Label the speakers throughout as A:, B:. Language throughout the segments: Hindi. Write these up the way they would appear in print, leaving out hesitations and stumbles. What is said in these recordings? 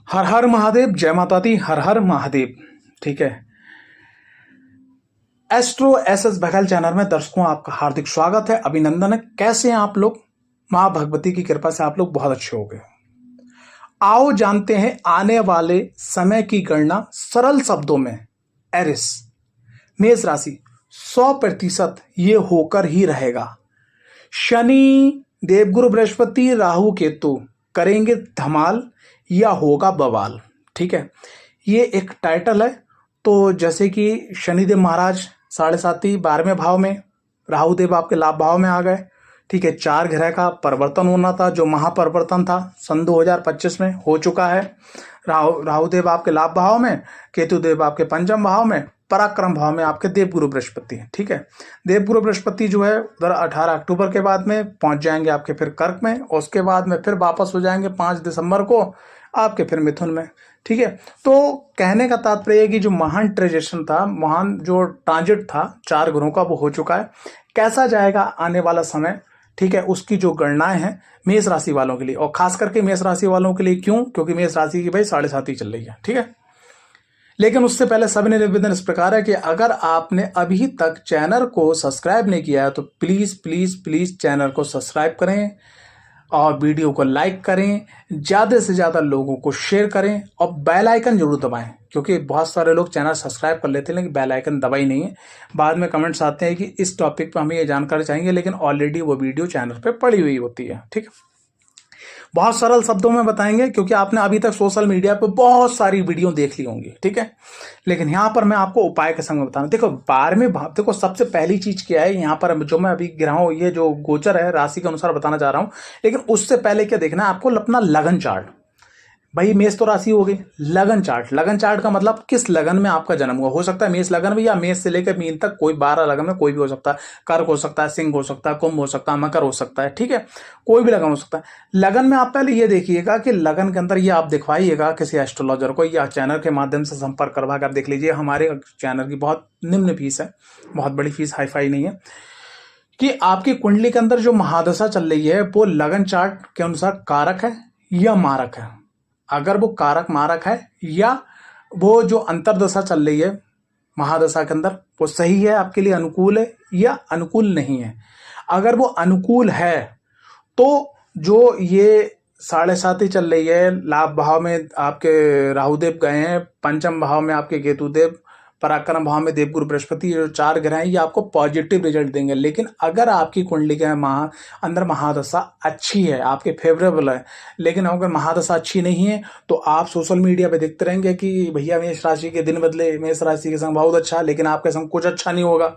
A: हर हर महादेव, जय माता दी, हर हर महादेव। ठीक है, एस्ट्रो एसएस बघेल चैनल में दर्शकों आपका हार्दिक स्वागत है, अभिनंदन है। कैसे हैं आप लोग? मां भगवती की कृपा से आप लोग बहुत अच्छे हो गए। आओ जानते हैं आने वाले समय की गणना सरल शब्दों में। एरिस मेष राशि 100% ये होकर ही रहेगा। शनि, देवगुरु बृहस्पति, राहु केतु करेंगे धमाल या होगा बवाल। ठीक है, ये एक टाइटल है। तो जैसे कि शनिदेव महाराज 7.5 12वें भाव में, राहु देव आपके लाभ भाव में आ गए। ठीक है, 4 ग्रह का परिवर्तन होना था, जो महापरिवर्तन था सन 2025 में हो चुका है। राहु देव आपके लाभ भाव में, केतु देव आपके पंचम भाव में, पराक्रम भाव में आपके देवगुरु बृहस्पति। ठीक है, देवगुरु बृहस्पति जो है उधर 18 अक्टूबर के बाद में पहुंच जाएंगे आपके फिर कर्क में, और उसके बाद में फिर वापस हो जाएंगे 5 दिसंबर को आपके फिर मिथुन में। ठीक है, तो कहने का तात्पर्य है कि जो महान ट्रांजिशन था, महान जो ट्रांजिट था 4 ग्रहों का, वो हो चुका है। कैसा जाएगा आने वाला समय, ठीक है, उसकी जो गणनाएं हैं मेष राशि वालों के लिए, और खास करके मेष राशि वालों के लिए। क्यों? क्योंकि मेष राशि की भाई 7.5 चल रही है। ठीक है, लेकिन उससे पहले सभी निवेदन इस प्रकार है कि अगर आपने अभी तक चैनल को सब्सक्राइब नहीं किया है तो प्लीज प्लीज प्लीज चैनल को सब्सक्राइब करें और वीडियो को लाइक करें, ज्यादा से ज्यादा लोगों को शेयर करें और बेल आइकन जरूर दबाएं, क्योंकि बहुत सारे लोग चैनल सब्सक्राइब कर लेते हैं लेकिन बेल आइकन दबाई नहीं है। बाद में कमेंट्स आते हैं कि इस टॉपिक पर हमें ये जानकारी चाहिए, लेकिन ऑलरेडी वो वीडियो चैनल पे पड़ी हुई होती है। ठीक है, बहुत सरल शब्दों में बताएंगे, क्योंकि आपने अभी तक सोशल मीडिया पे बहुत सारी वीडियो देख ली होंगी। ठीक है, लेकिन यहाँ पर मैं आपको उपाय के संग में बताऊँ। देखो 12वें भाव, देखो सबसे पहली चीज क्या है यहाँ पर, जो मैं अभी गिराऊं, ये जो गोचर है राशि के अनुसार बताना चाह रहा हूँ, लेकिन उससे पहले क्या देखना है आपको, अपना लगन चार्ट। भाई मेष तो राशि हो गई, लगन चार्ट। लगन चार्ट का मतलब किस लगन में आपका जन्म हुआ। हो सकता है मेष लगन में, या मेष से लेकर मीन तक कोई 12 लगन में कोई भी हो सकता है। कर्क हो सकता है, सिंह हो सकता है, कुंभ हो सकता है, मकर हो सकता है। ठीक है, कोई भी लगन हो सकता है। लगन में आप पहले ये देखिएगा कि लगन के अंदर ये आप दिखवाइएगा किसी एस्ट्रोलॉजर को, या चैनल के माध्यम से संपर्क करवा कर आप देख लीजिए। हमारे चैनल की बहुत निम्न फीस है, बहुत बड़ी फीस, हाईफाई नहीं है, कि आपकी कुंडली के अंदर जो महादशा चल रही है वो लगन चार्ट के अनुसार कारक है या मारक है। अगर वो कारक मारक है, या वो जो अंतरदशा चल रही है महादशा के अंदर वो सही है, आपके लिए अनुकूल है या अनुकूल नहीं है। अगर वो अनुकूल है तो जो ये 7.5 चल रही है, लाभ भाव में आपके राहुदेव गए हैं, पंचम भाव में आपके केतुदेव, पराक्रम भाव में देवगुरु बृहस्पति, जो 4 ग्रह हैं ये आपको पॉजिटिव रिजल्ट देंगे। लेकिन अगर आपकी कुंडली के अंदर महादशा अच्छी है, आपके फेवरेबल है, लेकिन अगर महादशा अच्छी नहीं है तो आप सोशल मीडिया पे देखते रहेंगे कि भैया मेष राशि के दिन बदले, मेष राशि के संग बहुत अच्छा, लेकिन आपके संग कुछ अच्छा नहीं होगा।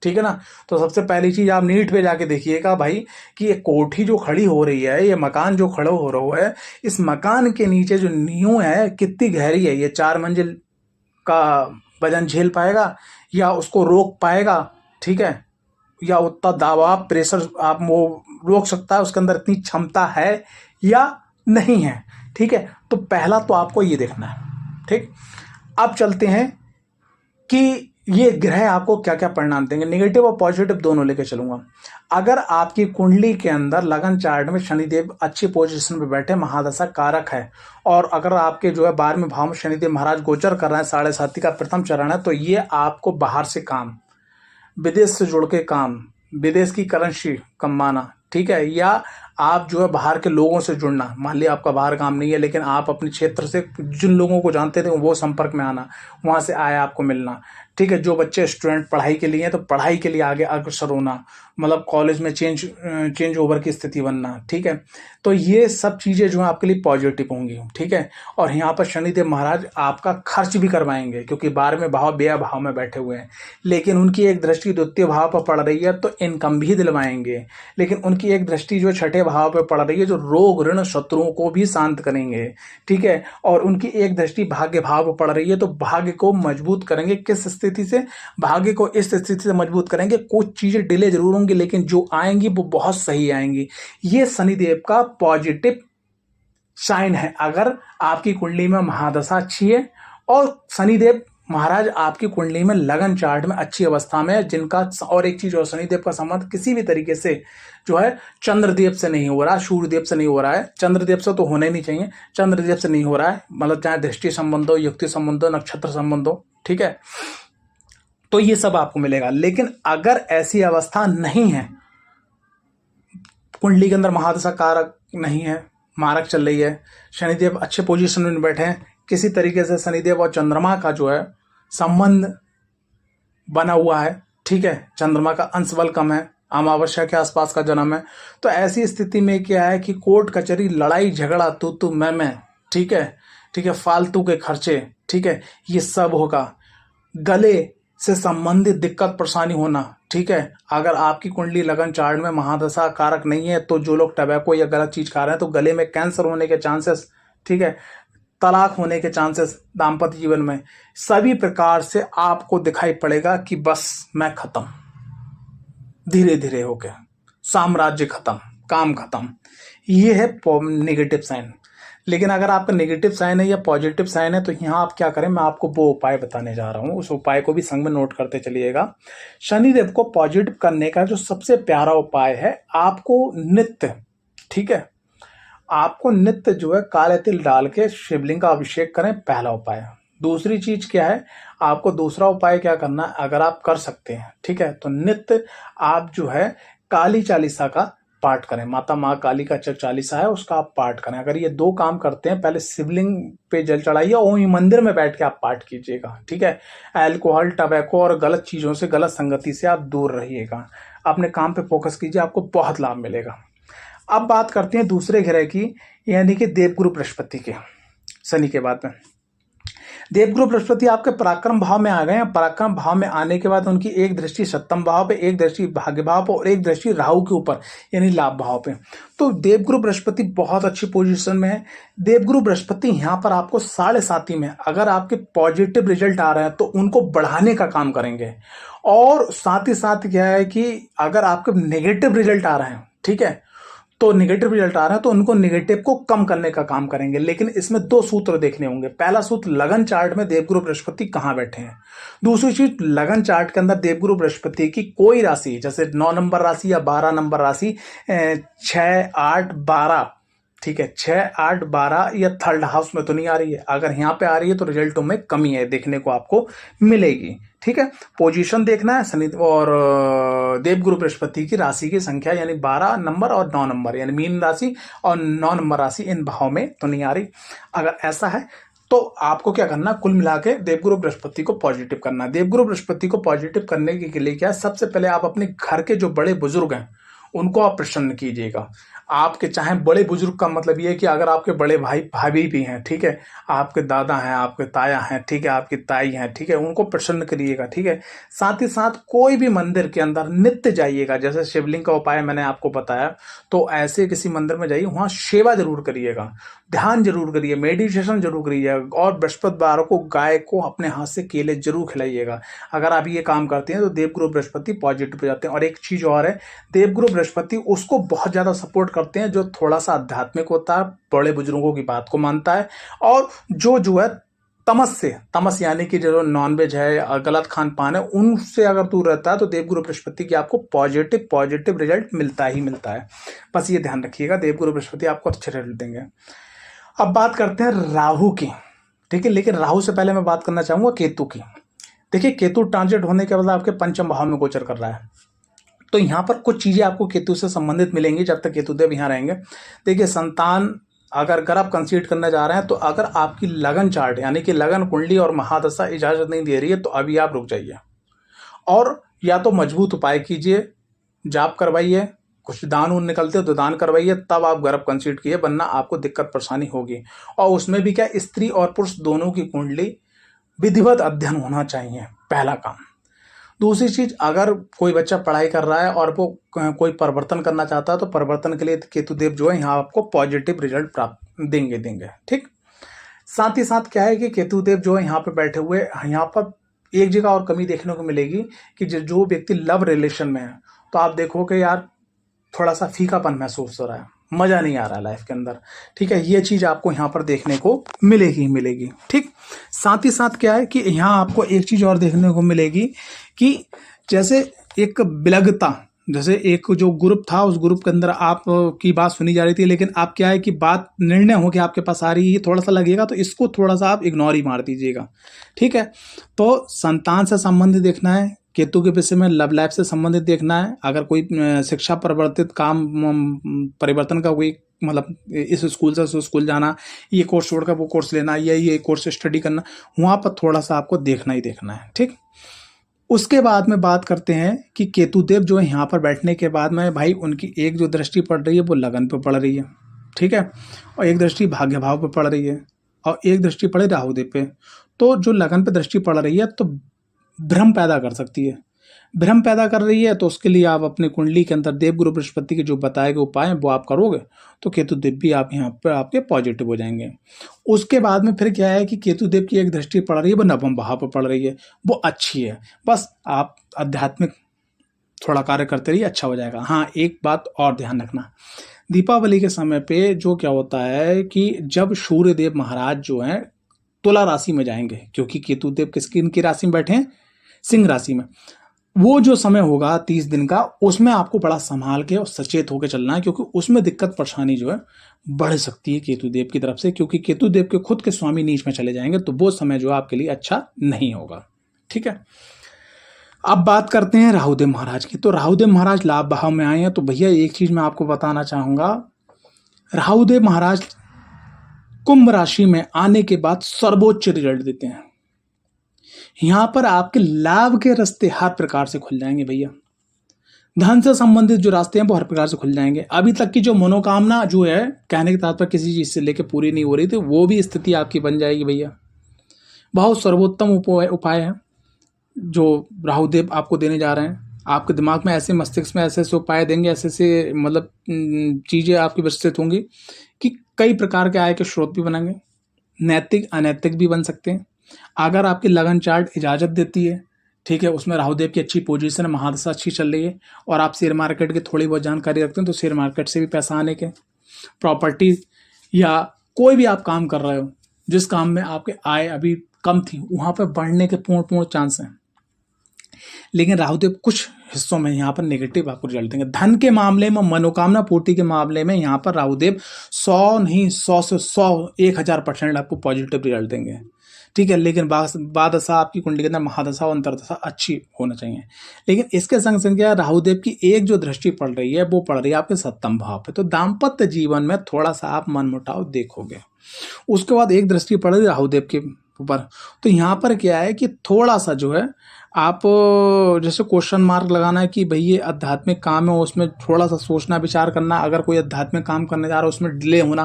A: ठीक है ना, तो सबसे पहली चीज आप नीट पे जाके देखिएगा भाई कि ये कोठी जो खड़ी हो रही है, ये मकान जो खड़ा हो रहा है, इस मकान के नीचे जो नींव है कितनी गहरी है। ये 4 मंजिल का वजन झेल पाएगा या उसको रोक पाएगा। ठीक है, या उतना दबाव प्रेशर आप वो रोक सकता है, उसके अंदर इतनी क्षमता है या नहीं है। ठीक है, तो पहला तो आपको ये देखना है। ठीक, अब चलते हैं कि ये ग्रह आपको क्या क्या परिणाम देंगे, नेगेटिव और पॉजिटिव दोनों लेके चलूंगा। अगर आपकी कुंडली के अंदर लगन चार्ट में शनिदेव अच्छी पोजीशन पे बैठे, महादशा कारक है, और अगर आपके जो है 12वें भाव में शनिदेव महाराज गोचर कर रहे हैं, 7.5 का प्रथम चरण है, तो ये आपको बाहर से काम, विदेश से जुड़ के काम, विदेश की करेंसी कमाना। ठीक है, या आप जो है बाहर के लोगों से जुड़ना। मान लिया आपका बाहर काम नहीं है, लेकिन आप अपने क्षेत्र से जिन लोगों को जानते थे वो संपर्क में आना, वहां से आया आपको मिलना। ठीक है, जो बच्चे स्टूडेंट पढ़ाई के लिए हैं तो पढ़ाई के लिए आगे अग्रसर होना, मतलब कॉलेज में चेंज ओवर की स्थिति बनना। ठीक है, तो ये सब चीजें जो है आपके लिए पॉजिटिव होंगी। ठीक है, और यहाँ पर शनिदेव महाराज आपका खर्च भी करवाएंगे, क्योंकि 12वें भाव व्यय भाव में बैठे हुए हैं, लेकिन उनकी एक दृष्टि द्वितीय भाव पर पड़ रही है तो इनकम भी दिलवाएंगे। लेकिन उनकी एक दृष्टि जो 6ठे भाव पर पड़ रही है, जो रोग ऋण शत्रुओं को भी शांत करेंगे। ठीक है, और उनकी एक दृष्टि भाग्य भाव पर पड़ रही है, तो भाग्य को मजबूत करेंगे। किस स्थिति से? भाग्य को इस स्थिति से मजबूत करेंगे, कुछ चीजें डिले जरूर होंगी लेकिन जो आएंगी वो बहुत सही आएंगी। ये शनिदेव का पॉजिटिव साइन है। अगर आपकी कुंडली में महादशा अच्छी है और शनिदेव महाराज आपकी कुंडली में लगन चार्ट में अच्छी अवस्था में है, जिनका और एक चीज और शनिदेव का संबंध किसी भी तरीके से जो है चंद्रदेव से नहीं हो रहा, सूर्यदेव से नहीं हो रहा है, चंद्रदेव से तो होना ही नहीं चाहिए, चंद्रदेव से नहीं हो रहा है, मतलब चाहे दृष्टि संबंध हो, युक्ति संबंध हो, नक्षत्र संबंध हो, ठीक है, तो ये सब आपको मिलेगा। लेकिन अगर ऐसी अवस्था नहीं है, कुंडली के अंदर महादशा कारक नहीं है, मारक चल रही है, शनिदेव अच्छे पोजीशन में बैठे हैं, किसी तरीके से शनिदेव और चंद्रमा का जो है संबंध बना हुआ है, ठीक है, चंद्रमा का अंश बल कम है, अमावस्या के आसपास का जन्म है, तो ऐसी स्थिति में क्या है कि कोर्ट कचहरी, लड़ाई झगड़ा, तू मैं, ठीक है, फालतू के खर्चे, ठीक है, ये सब होगा। गले से संबंधित दिक्कत परेशानी होना, ठीक है, अगर आपकी कुंडली लगन चार्ट में महादशा कारक नहीं है तो जो लोग टबैको या गलत चीज खा रहे हैं तो गले में कैंसर होने के चांसेस, ठीक है, तलाक होने के चांसेस दाम्पत्य जीवन में, सभी प्रकार से आपको दिखाई पड़ेगा कि बस मैं खत्म, धीरे धीरे होके साम्राज्य खत्म, काम खत्म। ये है नेगेटिव साइन। लेकिन अगर आपका नेगेटिव साइन है या पॉजिटिव साइन है तो यहाँ आप क्या करें, मैं आपको वो उपाय बताने जा रहा हूँ, उस उपाय को भी संग में नोट करते चलिएगा। शनिदेव को पॉजिटिव करने का जो सबसे प्यारा उपाय है, आपको नित्य, ठीक है, आपको नित्य जो है काले तिल डाल के शिवलिंग का अभिषेक करें, पहला उपाय। दूसरी चीज क्या है, आपको दूसरा उपाय क्या करना है, अगर आप कर सकते हैं, ठीक है, तो नित्य आप जो है काली चालीसा का पाठ करें, माता माँ काली का चालीसा है उसका आप पाठ करें। अगर ये दो काम करते हैं, पहले शिवलिंग पे जल चढ़ाइए और वहीं मंदिर में बैठ के आप पाठ कीजिएगा, ठीक है। अल्कोहल, टबैको और गलत चीजों से, गलत संगति से आप दूर रहिएगा, अपने काम पे फोकस कीजिए, आपको बहुत लाभ मिलेगा। अब बात करते हैं दूसरे ग्रह की, यानी कि देवगुरु बृहस्पति के, शनि के बाद में। देवगुरु बृहस्पति आपके पराक्रम भाव में आ गए हैं। पराक्रम भाव में आने के बाद उनकी एक दृष्टि सप्तम भाव पे, एक दृष्टि भाग्य भाव पे और एक दृष्टि राहु के ऊपर यानी लाभ भाव पे। तो देवगुरु बृहस्पति बहुत अच्छी पोजीशन में है। देवगुरु बृहस्पति यहाँ पर आपको 7.5 में, अगर आपके पॉजिटिव रिजल्ट आ रहे हैं तो उनको बढ़ाने का काम करेंगे, और साथ ही साथ क्या है कि अगर आपके नेगेटिव रिजल्ट आ रहे हैं, ठीक है, तो नेगेटिव रिजल्ट आ रहा है तो उनको नेगेटिव को कम करने का काम करेंगे। लेकिन इसमें 2 सूत्र देखने होंगे। पहला सूत्र, लगन चार्ट में देवगुरु बृहस्पति कहां बैठे हैं। दूसरी चीज, लगन चार्ट के अंदर देवगुरु बृहस्पति की कोई राशि, जैसे 9 नंबर राशि या 12 नंबर राशि, 6, 8, 12, ठीक है, 6, 8, 12 या थर्ड हाउस में तो नहीं आ रही है। अगर यहाँ पे आ रही है तो रिजल्टों में कमी है, देखने को आपको मिलेगी, ठीक है। पोजीशन देखना है शनि और देवगुरु बृहस्पति की राशि की संख्या, यानी 12 नंबर और 9 नंबर, यानी मीन राशि और 9 नंबर राशि इन भाव में तो नहीं आ रही। अगर ऐसा है तो आपको क्या करना, कुल मिला के देवगुरु बृहस्पति को पॉजिटिव करना। देवगुरु बृहस्पति को पॉजिटिव करने के लिए क्या, सबसे पहले आप अपने घर के जो बड़े बुजुर्ग हैं उनको आप प्रसन्न कीजिएगा। आपके चाहे बड़े बुजुर्ग का मतलब ये है कि अगर आपके बड़े भाई भाभी भी हैं, ठीक है, आपके दादा हैं, आपके ताया हैं, ठीक है, आपकी ताई हैं, ठीक है, उनको प्रसन्न करिएगा, ठीक है। साथ ही साथ कोई भी मंदिर के अंदर नित्य जाइएगा, जैसे शिवलिंग का उपाय मैंने आपको बताया, तो ऐसे किसी मंदिर में जाइए, वहां सेवा जरूर करिएगा, ध्यान जरूर करिए, मेडिटेशन जरूर करिएगा, और बृहस्पतिवार को गाय को अपने हाथ से केले जरूर खिलाइएगा। अगर आप ये काम करते हैं तो देवगुरु बृहस्पति पॉजिटिव हो जाते हैं। और एक चीज और है, देवगुरु बृहस्पति उसको बहुत ज्यादा सपोर्ट करते हैं जो थोड़ा सा आध्यात्मिक होता है, बड़े बुजुर्गों की बात को मानता है, और जो है तमस यानी कि जो नॉनवेज है, गलत खान पान है, उनसे अगर दूर रहता है तो देवगुरु बृहस्पति की आपको पॉजिटिव रिजल्ट मिलता ही मिलता है। बस ये ध्यान रखिएगा, देवगुरु बृहस्पति आपको अच्छे रिजल्ट देंगे। अब बात करते हैं राहु की, ठीक है। लेकिन राहु से पहले मैं बात करना चाहूंगा केतु की। देखिए, केतु ट्रांजिट होने के बाद आपके पंचम भाव में गोचर कर रहा है, तो यहाँ पर कुछ चीजें आपको केतु से संबंधित मिलेंगी जब तक केतुदेव यहाँ रहेंगे। देखिए, संतान अगर आप कंसीड करने जा रहे हैं तो अगर आपकी लगन चार्ट यानी कि लगन कुंडली और महादशा इजाजत नहीं दे रही है तो अभी आप रुक जाइए, और या तो मजबूत उपाय कीजिए, जाप करवाइए, कुछ दान उन निकलते हो तो दान करवाइए, तब आप गर्भ कंसीड कीजिए, वरना आपको दिक्कत परेशानी होगी। और उसमें भी क्या, स्त्री और पुरुष दोनों की कुंडली विधिवत अध्ययन होना चाहिए, पहला काम। दूसरी चीज, अगर कोई बच्चा पढ़ाई कर रहा है और वो कोई परिवर्तन करना चाहता है तो परिवर्तन के लिए केतुदेव जो है यहाँ आपको पॉजिटिव रिजल्ट प्राप्त देंगे, ठीक। साथ ही साथ क्या है कि केतुदेव जो है यहाँ पे बैठे हुए, यहाँ पर एक जगह और कमी देखने को मिलेगी कि जो व्यक्ति लव रिलेशन में है तो आप देखो कि यार थोड़ा सा फीकापन महसूस हो रहा है, मजा नहीं आ रहा है लाइफ के अंदर, ठीक है। ये चीज आपको यहाँ पर देखने को मिलेगी, ठीक। साथ ही साथ क्या है कि यहाँ आपको एक चीज़ और देखने को मिलेगी कि जैसे एक विलगता, जैसे एक जो ग्रुप था उस ग्रुप के अंदर आप की बात सुनी जा रही थी, लेकिन आप क्या है कि बात निर्णय हो के आपके पास आ रही है, थोड़ा सा लगेगा तो इसको थोड़ा सा आप इग्नोर ही मार दीजिएगा। ठीक है, तो संतान से संबंधित देखना है, केतु के विषय में लव लाइफ से संबंधित देखना है। अगर कोई शिक्षा परिवर्तित काम परिवर्तन का कोई मतलब इस स्कूल से उस स्कूल जाना, ये कोर्स छोड़कर वो कोर्स लेना, या ये कोर्स स्टडी करना, वहाँ पर थोड़ा सा आपको देखना ही देखना है। ठीक, उसके बाद में बात करते हैं कि केतुदेव जो है यहाँ पर बैठने के बाद में भाई उनकी एक जो दृष्टि पड़ रही है वो लगन पे पड़ रही है। ठीक है, और एक दृष्टि भाग्य भाव पे पड़ रही है, और एक दृष्टि पड़े राहुदेव पे। तो जो लगन पे दृष्टि पड़ रही है तो भ्रम पैदा कर सकती है। भ्रम पैदा कर रही है तो उसके लिए आप अपनी कुंडली के अंदर देवगुरु बृहस्पति के जो बताए गए उपाय हैं वो आप करोगे तो केतुदेव भी आप यहाँ पर आपके पॉजिटिव हो जाएंगे। उसके बाद में फिर क्या है कि केतुदेव की एक दृष्टि पड़ रही है, वो नवम भाव पर पड़ रही है, वो अच्छी है। बस आप आध्यात्मिक थोड़ा कार्य करते रहिए, अच्छा हो जाएगा। हाँ, एक बात और ध्यान रखना, दीपावली के समय पे जो क्या होता है कि जब सूर्यदेव महाराज जो हैं तुला राशि में जाएंगे, क्योंकि केतुदेव किनकी राशि में बैठे हैं, सिंह राशि में, वो जो समय होगा 30 दिन का, उसमें आपको बड़ा संभाल के और सचेत होकर चलना है, क्योंकि उसमें दिक्कत परेशानी जो है बढ़ सकती है केतुदेव की तरफ से, क्योंकि केतुदेव के खुद के स्वामी नीच में चले जाएंगे, तो वो समय जो आपके लिए अच्छा नहीं होगा। ठीक है, अब बात करते हैं राहुदेव महाराज की। तो राहुदेव महाराज लाभ भाव में आए हैं, तो भैया एक चीज मैं आपको बताना चाहूंगा, राहुदेव महाराज कुंभ राशि में आने के बाद सर्वोच्च रिजल्ट देते हैं। यहां पर आपके लाभ के रास्ते हर प्रकार से खुल जाएंगे भैया। धन से संबंधित जो रास्ते हैं वो हर प्रकार से खुल जाएंगे। अभी तक की जो मनोकामना जो है कहने के तात्पर्य किसी चीज से लेके पूरी नहीं हो रही थी, वो भी स्थिति आपकी बन जाएगी भैया। बहुत सर्वोत्तम उपाय है जो राहुदेव आपको देने जा रहे हैं। आपके दिमाग में ऐसे, मस्तिष्क में ऐसे ऐसे उपाय देंगे, ऐसे ऐसे मतलब चीजें आपकी विस्तृत होंगी कि कई प्रकार के आय के स्रोत भी बनेंगे, नैतिक अनैतिक भी बन सकते हैं। अगर आपकी लगन चार्ट इजाजत देती है, ठीक है, उसमें राहुदेव की अच्छी पोजीशन है, महादशा अच्छी चल रही है, और आप शेयर मार्केट की थोड़ी बहुत जानकारी रखते हैं, तो शेयर मार्केट से भी पैसा आने के, प्रॉपर्टी या कोई भी आप काम कर रहे हो जिस काम में आपके आय अभी कम थी, वहां पर बढ़ने के पूर्ण चांस हैं। लेकिन राहुदेव कुछ हिस्सों में यहाँ पर नेगेटिव आपको रिजल्ट देंगे। धन के मामले में, मनोकामना पूर्ति के मामले में यहाँ पर राहुदेव 100 नहीं 100 से 100-1000% आपको पॉजिटिव रिजल्ट देंगे। ठीक है, लेकिन बादशा आपकी कुंडली के अंदर महादशा और अंतरदशा अच्छी होना चाहिए। लेकिन इसके संग संग क्या, राहुदेव की एक जो दृष्टि पड़ रही है वो पड़ रही है आपके 7वें भाव पे, तो दाम्पत्य जीवन में थोड़ा सा आप मनमुटाव देखोगे। उसके बाद एक दृष्टि पड़ रही है राहुदेव के ऊपर, तो यहाँ पर क्या है कि थोड़ा सा जो है आप जैसे क्वेश्चन मार्क लगाना है कि भाई ये आध्यात्मिक काम है, उसमें थोड़ा सा सोचना विचार करना। अगर कोई आध्यात्मिक काम करने जा रहा है उसमें डिले होना,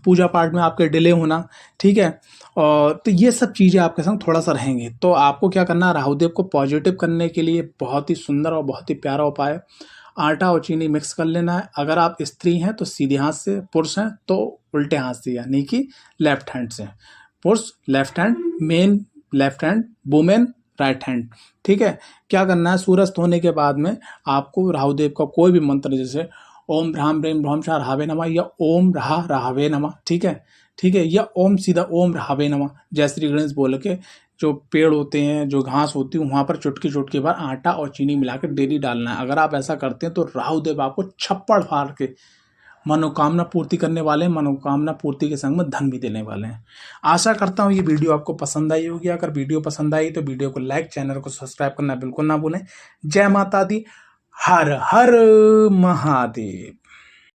A: पूजा पाठ में आपके डिले होना, ठीक है, और तो ये सब चीज़ें आपके संग थोड़ा सा रहेंगी। तो आपको क्या करना है, राहुदेव को पॉजिटिव करने के लिए बहुत ही सुंदर और बहुत ही प्यारा उपाय, आटा और चीनी मिक्स कर लेना है। अगर आप स्त्री हैं तो सीधे हाथ से, पुरुष हैं तो उल्टे हाथ से, यानी कि लेफ्ट हैंड से। पुरुष left hand, main left hand, women right hand. ठीक है, क्या करना है, सूर्यास्त होने के बाद में आपको राहुदेव का कोई भी मंत्र, जैसे ओम भ्राम ब्रेम भ्रम शाह राहवे नमः, या ओम रहा राहवे नमः, ठीक है, या ओम सीधा ओम राहवे नमः, जय श्री गणेश बोल के जो पेड़ होते हैं, जो घास होती है, वहां पर चुटकी बार आटा और चीनी मिलाकर डेली डालना है। अगर आप ऐसा करते हैं तो राहुदेव आपको छप्पड़ फाड़ के मनोकामना पूर्ति करने वाले हैं, मनोकामना पूर्ति के संग में धन भी देने वाले हैं। आशा करता हूँ ये वीडियो आपको पसंद आई होगी। अगर वीडियो पसंद आई तो वीडियो को लाइक, चैनल को सब्सक्राइब करना बिल्कुल ना भूलें। जय माता दी, हर हर महादेव।